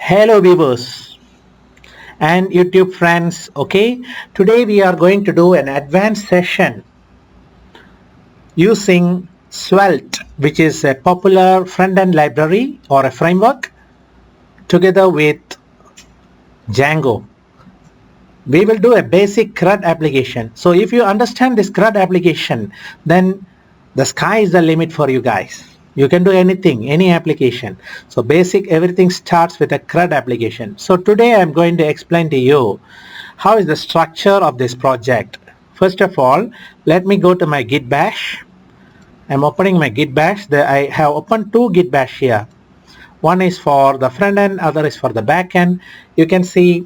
Hello viewers and YouTube friends. Okay, today we are going to do an advanced session using Svelte, which is a popular front-end library or a framework, together with Django. We will do a basic CRUD application. So if you understand this CRUD application, then the sky is the limit for you guys. You can do anything, any application. So basic, everything starts with a CRUD application. So today I'm going to explain to you how is the structure of this project. First of all, let me go to my git bash. I'm opening my git bash. I have opened two git bash here. One is for the front end, other is for the back end. You can see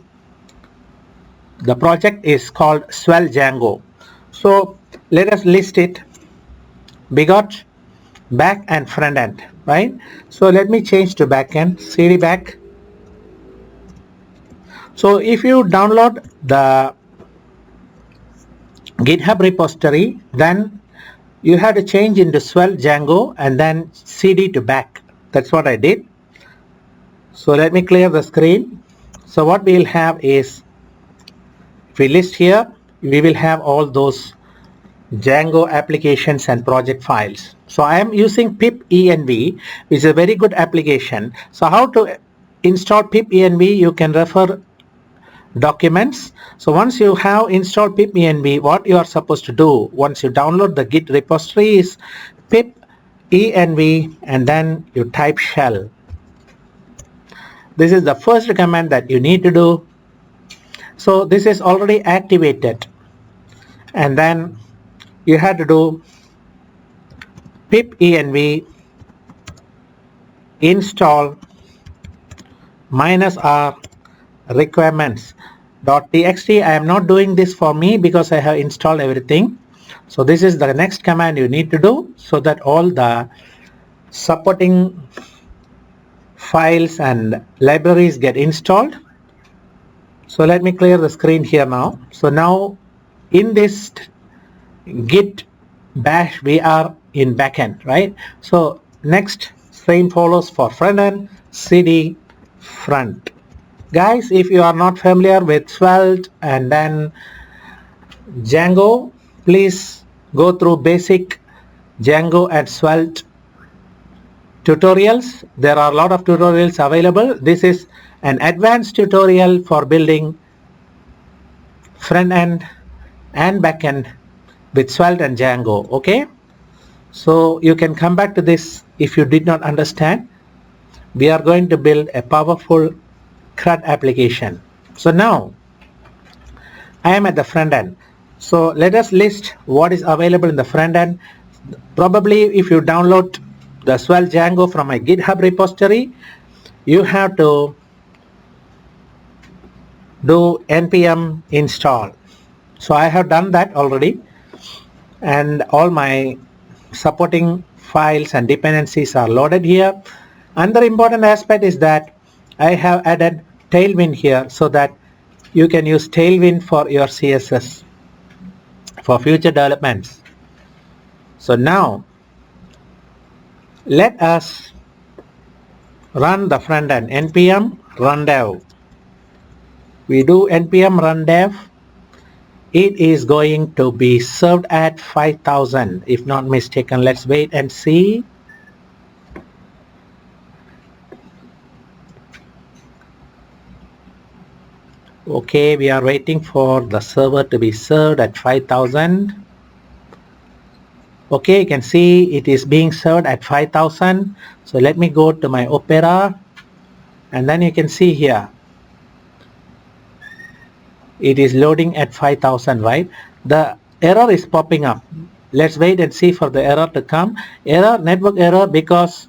the project is called Svelte Django. So let us list it. We got back and front end, right? So let me change to backend, cd back. So if you download the GitHub repository, then you have to change into Svelte Django and then cd to back. That's what I did. So let me clear the screen. So what we'll have is, if we list here, we will have all those Django applications and project files. So I am using pipenv, which is a very good application. So how to install pipenv, you can refer documents. So once you have installed pipenv, what you are supposed to do once you download the Git repository is pipenv and then you type shell. This is the first command that you need to do. So this is already activated, and then you have to do pipenv install -r requirements.txt. I am not doing this for me because I have installed everything. So this is the next command you need to do so that all the supporting files and libraries get installed. So let me clear the screen here now. So now in this git bash we are in backend, right? So next same follows for front end, cd front. Guys, if you are not familiar with Svelte and then Django, please go through basic Django and Svelte tutorials. There are a lot of tutorials available. This is an advanced tutorial for building front end and back end with Svelte and Django. Okay, so you can come back to this if you did not understand. We are going to build a powerful CRUD application. So now I am at the front end. So let us list what is available in the front end. Probably if you download the Svelte Django from my GitHub repository, you have to do npm install. So I have done that already, and all my supporting files and dependencies are loaded here. Another important aspect is that I have added Tailwind here so that you can use Tailwind for your CSS for future developments. So now let us run the front end. npm run dev. We do npm run dev. It is going to be served at 5000 if not mistaken. Let's wait and see. Okay, we are waiting for the server to be served at 5000. Okay, you can see it is being served at 5000. So let me go to my Opera, and then you can see here it is loading at 5000, right? The error is popping up. Let's wait and see for the error to come. Error, network error, because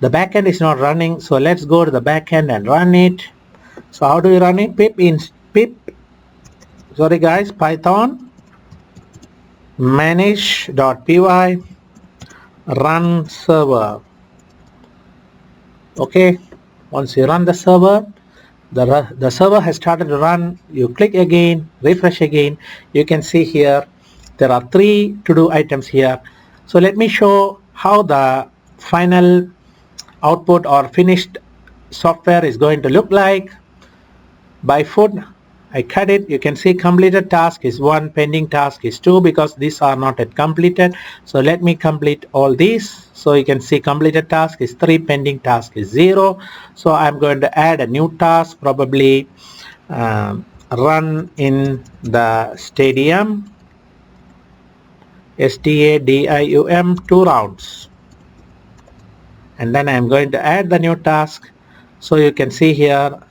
the backend is not running. So let's go to the backend and run it. So how do we run it? Python manage.py run server. Okay, once you run the server, the server has started to run. You click again, refresh again. You can see here there are 3 to-do items here. So let me show how the final output or finished software is going to look like. By foot, I cut it. You can see completed task is 1, pending task is 2, because these are not yet completed. So let me complete all these. So you can see completed task is 3, pending task is 0. So I'm going to add a new task, probably run in the stadium, stadium 2 rounds. And then I'm going to add the new task. So you can see here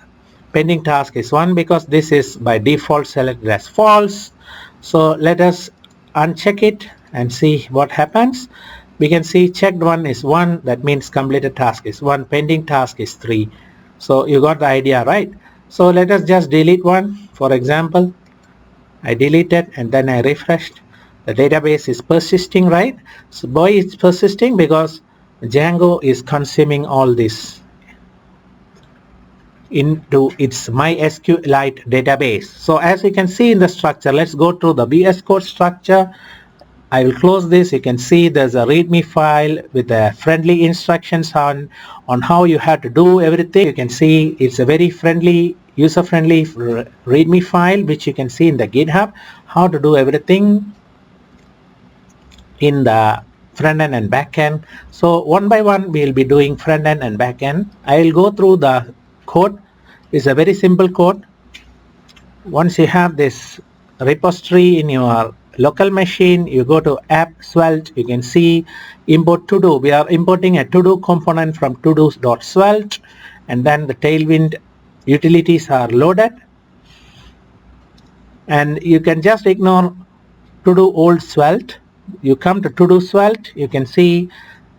pending task is 1, because this is by default selected as false. So let us uncheck it and see what happens. We can see checked one is 1, that means completed task is 1, pending task is 3. So you got the idea, right? So let us just delete one. For example, I deleted and then I refreshed. The database is persisting, right? So why it's persisting? Because Django is consuming all this into its MySQLite database. So as you can see in the structure, let's go to the VS Code structure. I will close this. You can see there's a README file with friendly instructions on how you have to do everything. You can see it's a very friendly, user-friendly README file, which you can see in the GitHub, how to do everything in the front end and back end. So one by one we'll be doing front end and back end. I will go through the code. It's a very simple code. Once you have this repository in your local machine, you go to app Svelte. You can see import to do. We are importing a to do component from todo.svelte, and then the Tailwind utilities are loaded, and you can just ignore to do old Svelte. You come to do Svelte. You can see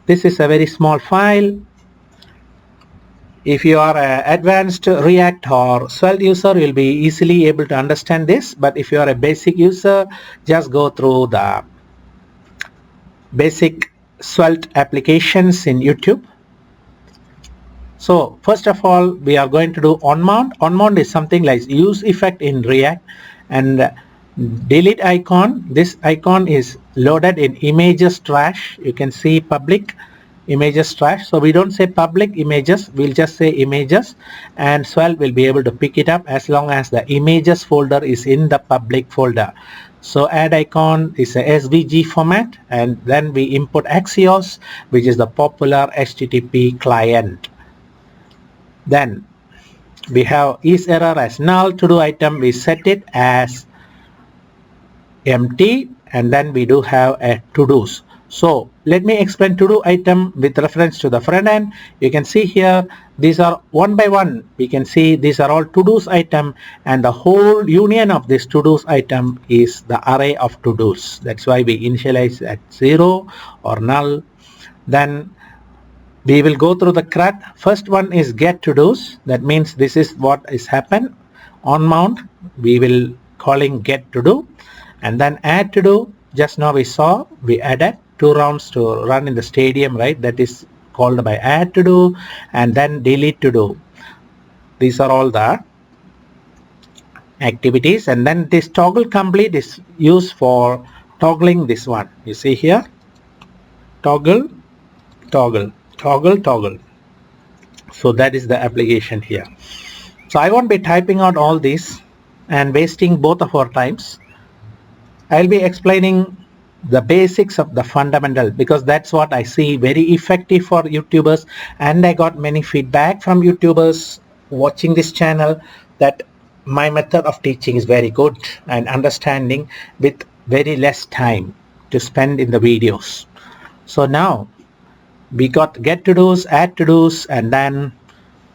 this is a very small file. If you are an advanced React or Svelte user, you'll be easily able to understand this. But if you are a basic user, just go through the basic Svelte applications in YouTube. So first of all, we are going to do onMount. onMount is something like use effect in React, and delete icon. This icon is loaded in images trash. You can see public images trash. So we don't say public images, we'll just say images, and Svelte will be able to pick it up as long as the images folder is in the public folder. So add icon is a SVG format, and then we import axios, which is the popular HTTP client. Then we have isError as null. To do item, we set it as empty, and then we do have a to do's. So let me explain to do item with reference to the front end. You can see here these are one by one. We can see these are all to do's item, and the whole union of this to do's item is the array of to do's. That's why we initialize at 0 or null. Then we will go through the CRUD. First one is get to do's. That means this is what is happened. onMount, we will calling get to do, and then add to do. Just now we saw we added 2 rounds to run in the stadium, right? That is called by add to do, and then delete to do. These are all the activities, and then this toggle complete is used for toggling this one. You see here, toggle, toggle, toggle, toggle. So that is the application here. So I won't be typing out all these and wasting both of our times. I'll be explaining the basics of the fundamental, because that's what I see very effective for YouTubers, and I got many feedback from YouTubers watching this channel that my method of teaching is very good and understanding with very less time to spend in the videos. So now we got get to do's, add to do's, and then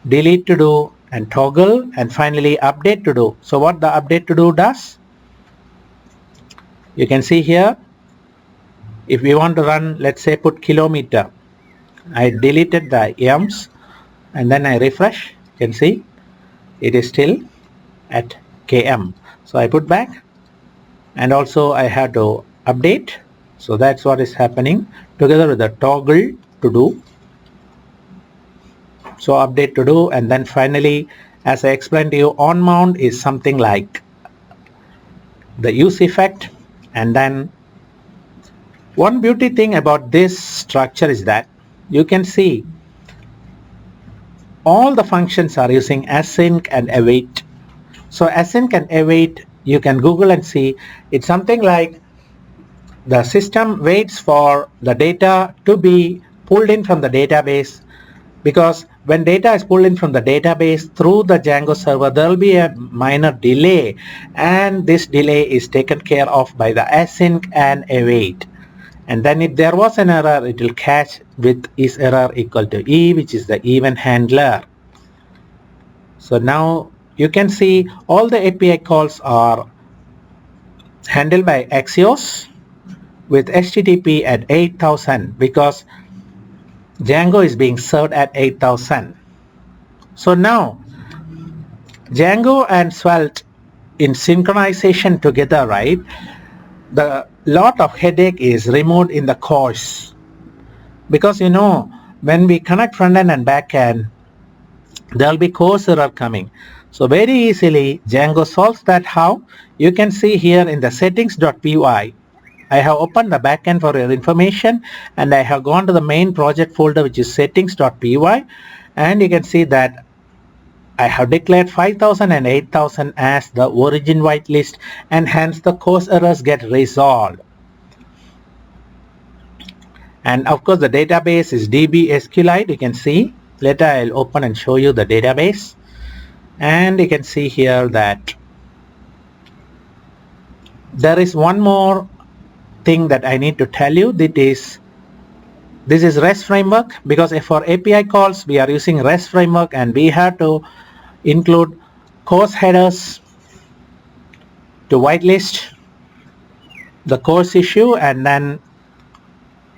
delete to do, and toggle, and finally update to do. So what the update to do does, you can see here, if we want to run, let's say put kilometer, I deleted the m's and then I refresh. You can see it is still at km. So I put back, and also I have to update. So that's what is happening together with the toggle to do. So update to do, and then finally, as I explained to you, onMount is something like the use effect. And then one beauty thing about this structure is that you can see all the functions are using async and await. So async and await, you can Google and see, it's something like the system waits for the data to be pulled in from the database, because when data is pulled in from the database through the Django server, there will be a minor delay, and this delay is taken care of by the async and await. And then if there was an error, it will catch with is error equal to E, which is the event handler. So now you can see all the API calls are handled by Axios with HTTP at 8000, because Django is being served at 8000. So now Django and Svelte in synchronization together, right? The lot of headache is removed in the course, because you know, when we connect frontend and backend, there will be course error coming. So very easily Django solves that. How? You can see here in the settings.py, I have opened the backend for your information, and I have gone to the main project folder, which is settings.py, and you can see that I have declared 5000 and 8000 as the origin whitelist, and hence the course errors get resolved. And of course the database is DB SQLite. You can see, later I'll open and show you the database, and you can see here that there is one more thing that I need to tell you. This is REST framework, because for API calls we are using REST framework, and we have to include course headers to whitelist the course issue, and then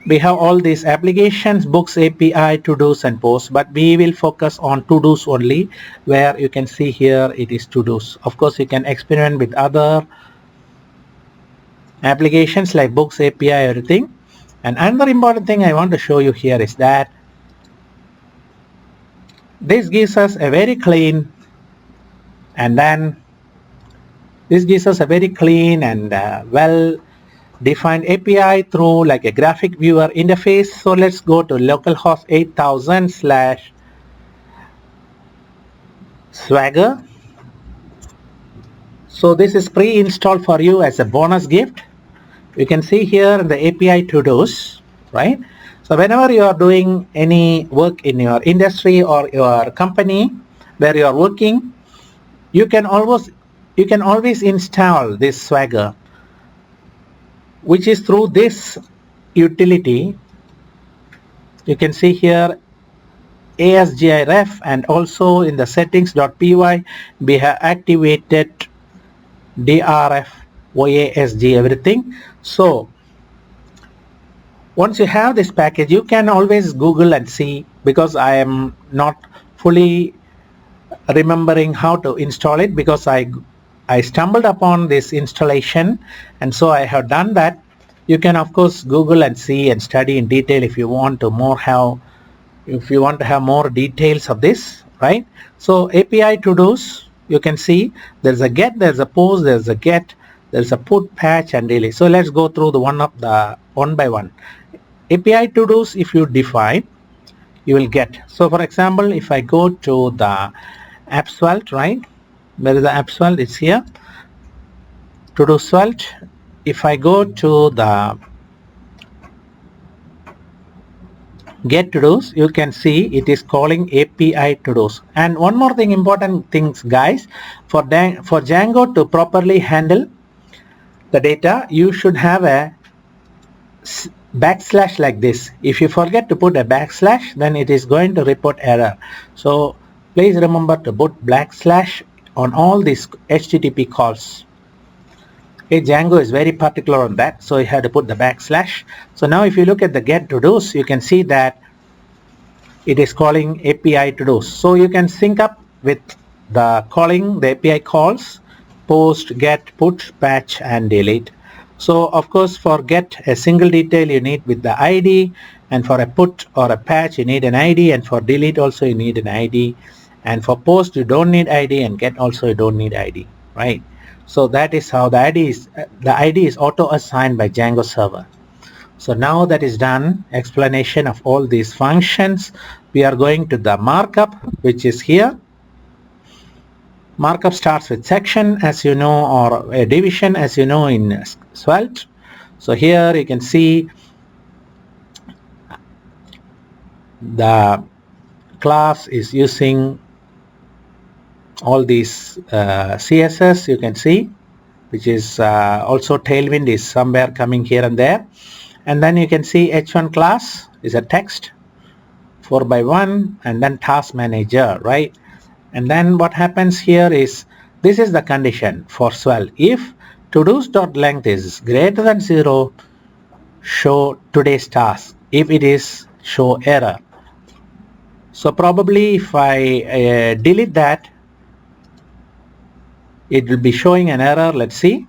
we have all these applications, books API, to-dos and posts, but we will focus on to-dos only, where you can see here it is to-dos. Of course you can experiment with other applications like books API, everything. And another important thing I want to show you here is that this gives us a very clean, and well defined API through like a graphic viewer interface. So let's go to localhost 8000 / Swagger. So this is pre-installed for you as a bonus gift. You can see here in the API to-dos, right? So whenever you are doing any work in your industry or your company where you are working, you can always install this Swagger, which is through this utility. You can see here ASGIREF, and also in the settings.py we have activated DRF, OASG, everything. So once you have this package, you can always Google and see, because I am not fully remembering how to install it, because I stumbled upon this installation, and so I have done that. You can of course Google and see and study in detail if you want to have more details of this, right? So API to-dos, you can see there's a get, there's a post, there's a get, there's a put, patch and delete. So let's go through the one by one. API to-dos, if you define, you will get. So for example, if I go to the app Svelte, right? Where is the app Svelte? It's here. To-do Svelte. If I go to the get to-dos, you can see it is calling API to-dos. And one more thing, important things guys, for Django to properly handle the data, you should have a backslash like this. If you forget to put a backslash, then it is going to report error. So please remember to put backslash on all these HTTP calls. Okay, Django is very particular on that, so you have to put the backslash. So now if you look at the get to-dos, you can see that it is calling API to-dos. So you can sync up with the calling the API calls, post, get, put, patch and delete. So of course for get a single detail you need with the ID, and for a put or a patch you need an ID, and for delete also you need an ID, and for post you don't need ID, and get also you don't need ID, right? So that is how the ID is auto assigned by Django server. So now that is done, explanation of all these functions, we are going to the markup, which is here. Markup starts with section, as you know, or a division, as you know, in Svelte. So here you can see the class is using all these CSS, you can see, which is also Tailwind is somewhere coming here and there. And then you can see H1 class is a text 4x1, and then task manager, right? And then what happens here is, this is the condition for Svelte. If todos.length is greater than 0, show today's task. If it is, show error. So probably if I delete that, it will be showing an error. Let's see.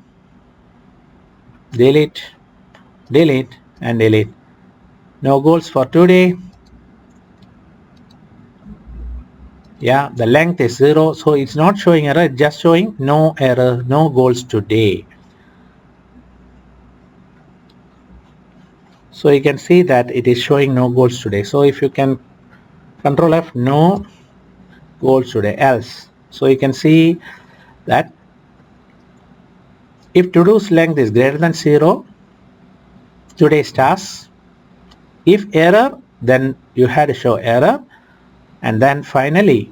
Delete, delete, and delete. No goals for today. Yeah, the length is 0, so it's not showing error, it's just showing no error, no goals today. So you can see that it is showing no goals today. So if you can Control F, no goals today, else. So you can see that if to-do's length is greater than 0, today's task. If error, then you had to show error. And then finally,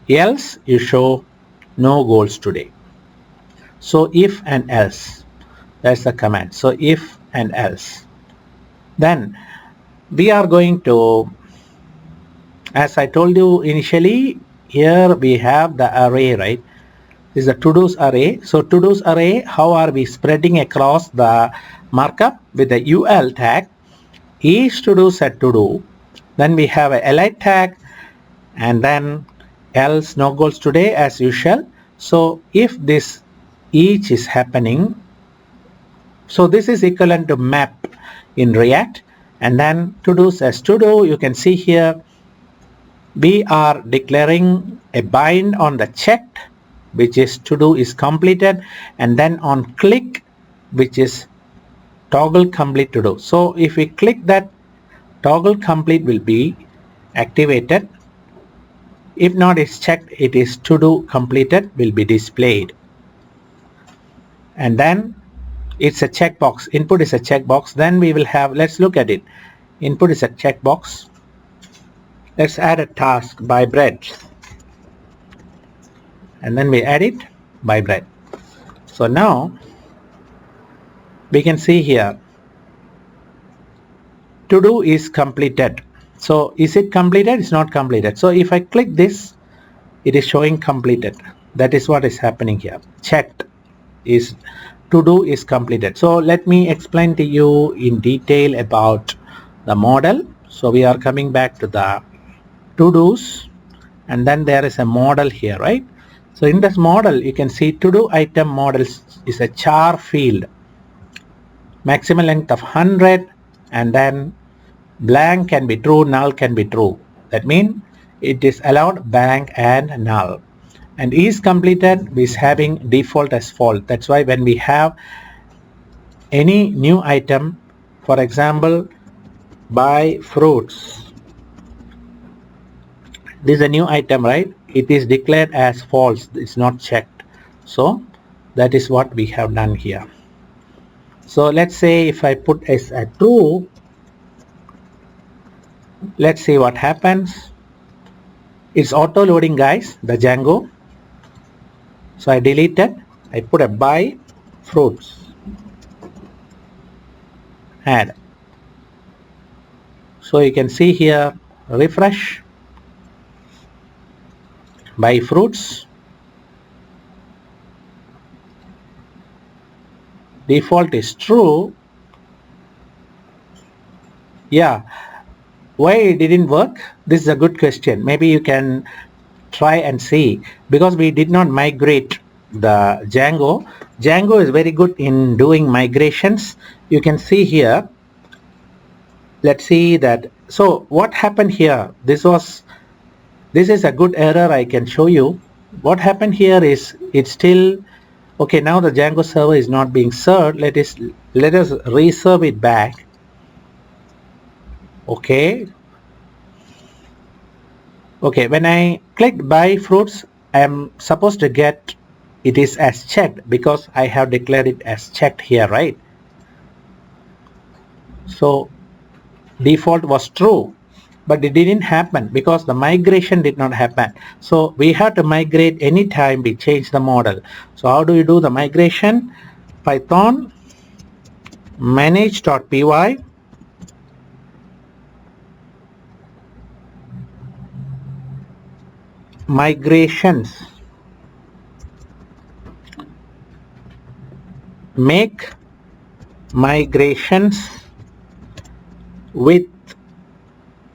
else you show no goals today. So if and else, that's the command. So if and else. Then we are going to, as I told you initially, here we have the array, right? This is a to-dos array. So to-dos array, how are we spreading across the markup with the UL tag? Each to-do set to-do. Then we have a elite tag, and then else no goals today as usual. So if this each is happening, so this is equivalent to map in React, and then to-dos as to-do. You can see here we are declaring a bind on the checked, which is to-do is completed, and then on click, which is toggle complete to do. So if we click that, toggle complete will be activated. If not, it's checked, it is to do completed will be displayed. And then it's a checkbox. Input is a checkbox. Then we will have, let's look at it. Input is a checkbox. Let's add a task by bread. And then we add it by bread. So now we can see here to do is completed. So is it completed? It's not completed. So if I click this, it is showing completed. That is what is happening here. Checked is to do is completed. So let me explain to you in detail about the model. So we are coming back to the to-dos, and then there is a model here, right? So in this model, you can see to-do item models is a char field. Maximum length of 100, and then blank can be true, null can be true. That means it is allowed blank and null. And is completed is having default as false. That's why when we have any new item, for example, buy fruits, this is a new item, right? It is declared as false. It's not checked. So that is what we have done here. So let's say if I put as a true, let's see what happens. It's auto loading, guys, the Django. So I deleted, I put a buy fruits, add. So you can see here, refresh, buy fruits, default is true. Yeah, why it didn't work? This is a good question. Maybe you can try and see, because we did not migrate the Django. Django is very good in doing migrations. You can see here, let's see that. So what happened here? This is a good error I can show you. What happened here is it's still okay. Now the Django server is not being served. Let us reserve it back. Okay. Okay, when I click buy fruits, I am supposed to get it is as checked because I have declared it as checked here, right? So default was true, but it didn't happen because the migration did not happen. So we have to migrate anytime we change the model. So how do you do the migration? Python manage.py migrations. Make migrations with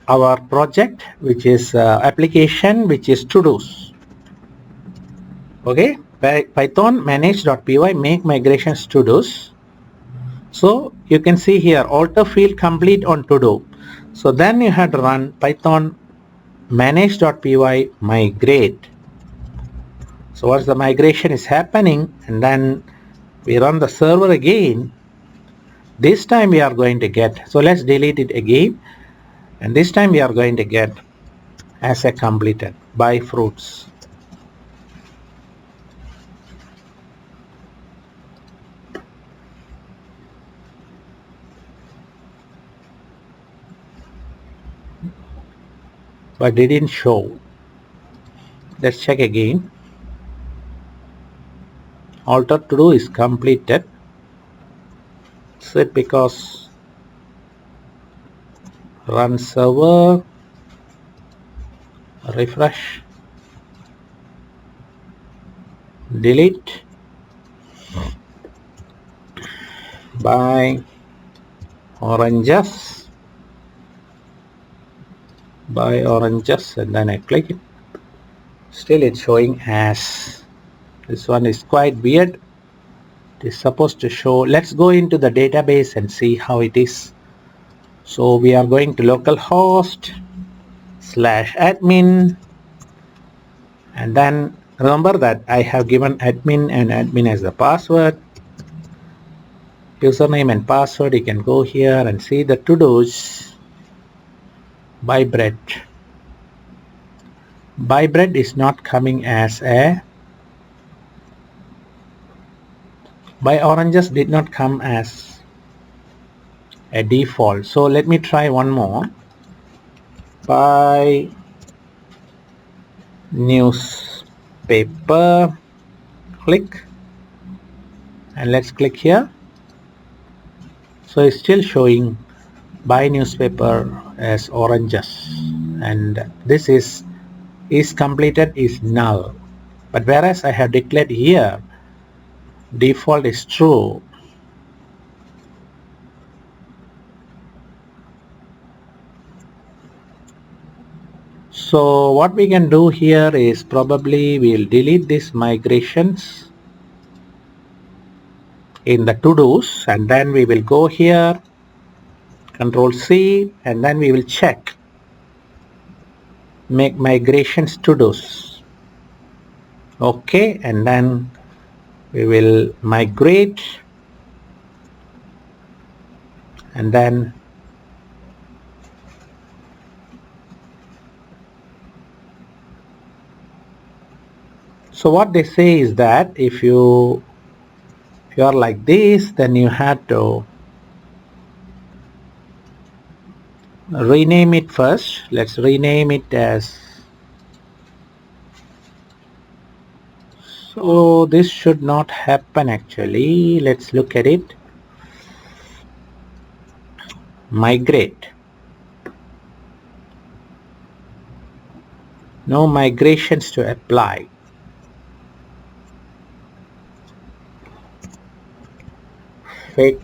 our project, which is application, which is to-dos. Okay, Python manage.py make migrations to-dos. So you can see here alter field complete on to-do. So then you have to run Python manage.py migrate. So once the migration is happening, and then we run the server again, this time we are going to get, so let's delete it again, and this time we are going to get as a completed buy fruits. But it didn't show. Let's check again. Alter to do is completed. Set because run server, refresh, delete, buy oranges, and then I click it. Still it's showing as, this one is quite weird. It is supposed to show, let's go into the database and see how it is. So we are going to localhost /admin, and then remember that I have given admin and admin as the password. Username and password, you can go here and see the to-dos. Buy bread. Buy bread is not coming as a, buy oranges did not come as a default. So let me try one more. Buy newspaper, click, and let's click here. So it's still showing buy newspaper as oranges, and this is completed is null. But whereas I have declared here default is true. So what we can do here is probably we'll delete these migrations in the to-dos, and then we will go here, Control C, and then we will check make migrations to-dos. Okay, and then we will migrate, and then so what they say is that if you are like this, then you have to rename it first. Let's rename it as, so this should not happen actually. Let's look at it. Migrate. No migrations to apply. Fake.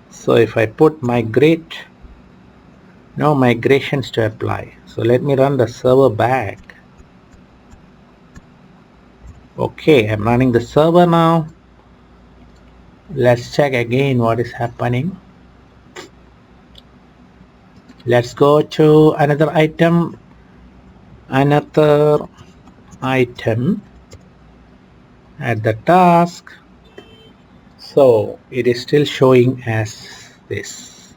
So if I put migrate, no migrations to apply. So let me run the server back. Okay, I'm running the server now. Let's check again what is happening. Let's go to another item. At the task. So it is still showing as this.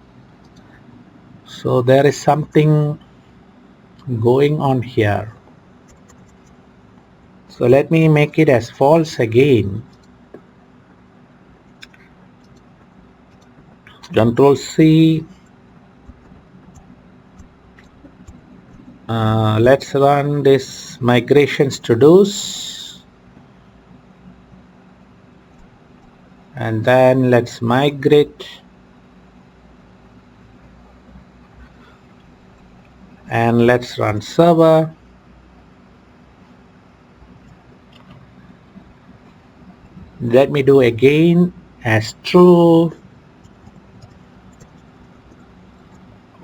So there is something going on here. So let me make it as false again. Control C. Let's run this migrations to do's, and then let's migrate, and let's run server. Let me do again as true.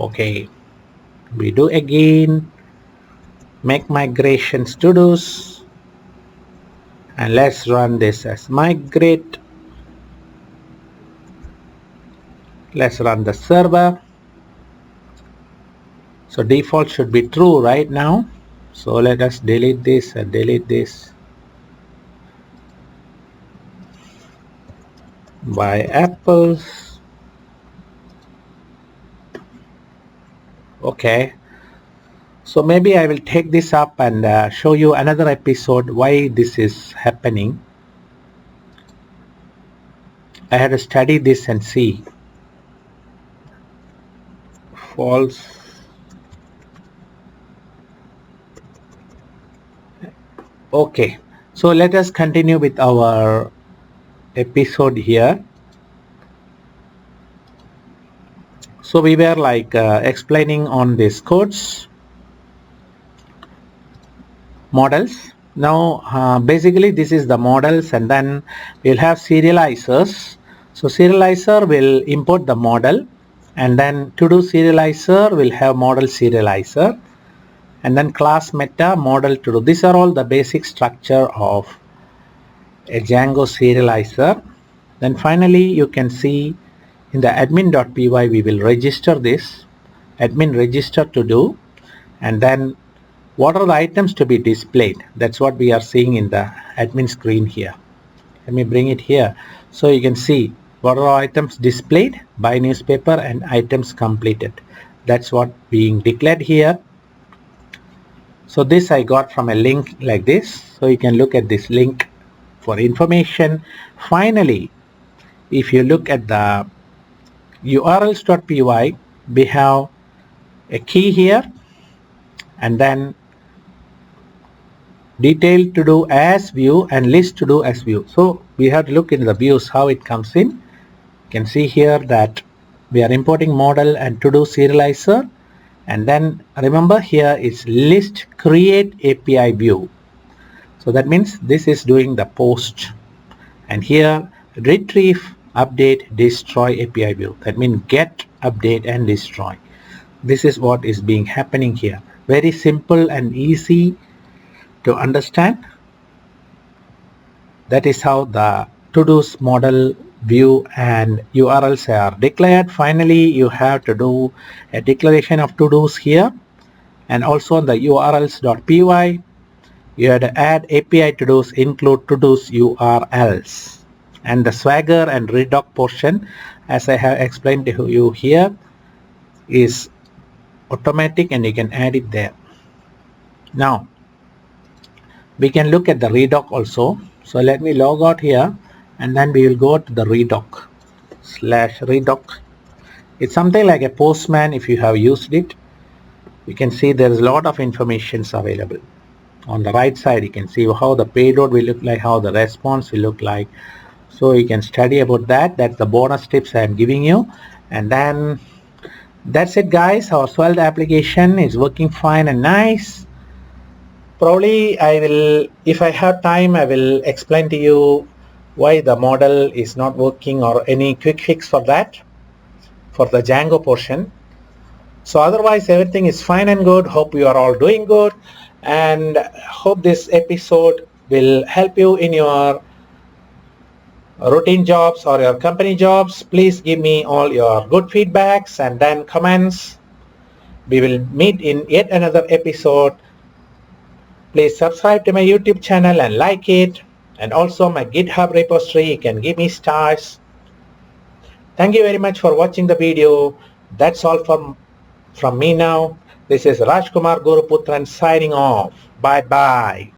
Okay, we do again, make migrations to do's, and let's run this as migrate. Let's run the server. So default should be true right now. So let us delete this and delete this. Buy apples. Okay. So maybe I will take this up and show you another episode why this is happening. I had to study this and see. False. Okay, so let us continue with our episode here. So we were like explaining on these codes, models. Now basically this is the models, and then we'll have serializers. So serializer will import the model, and then to do serializer will have model serializer, and then class meta model to do. These are all the basic structure of a Django serializer. Then finally you can see in the admin.py we will register this, admin register to do, and then what are the items to be displayed. That's what we are seeing in the admin screen here. Let me bring it here so you can see what are items displayed, buy newspaper, and items completed. That's what being declared here. So this I got from a link like this, so you can look at this link for information. Finally, if you look at the urls.py, we have a key here, and then detail to do as view and list to do as view. So we have to look into the views how it comes in. You can see here that we are importing model and to do serializer, and then remember here is list create API view. So that means this is doing the post, and here retrieve, update, destroy API view. That means get, update, and destroy. This is what is being happening here. Very simple and easy to understand. That is how the to-dos model view and URLs are declared. Finally, you have to do a declaration of to-dos here, and also on the urls.py you have to add API to-dos include to-dos URLs, and the Swagger and redoc portion, as I have explained to you here, is automatic and you can add it there. Now we can look at the redoc also. So let me log out here, and then we will go to the redoc /redoc. It's something like a postman. If you have used it, you can see there is a lot of information available. On the right side you can see how the payload will look like, how the response will look like. So you can study about that. That's the bonus tips I am giving you. And then that's it guys. Our Svelte application is working fine and nice. Probably I will, if I have time, I will explain to you why the model is not working or any quick fix for that, for the Django portion. So otherwise everything is fine and good. Hope you are all doing good, and hope this episode will help you in your routine jobs or your company jobs. Please give me all your good feedbacks and then comments. We will meet in yet another episode. Please subscribe to my YouTube channel and like it, and also my GitHub repository. You can give me stars. Thank you very much for watching the video. That's all from me now. This is Kumar Guruputran signing off. Bye bye.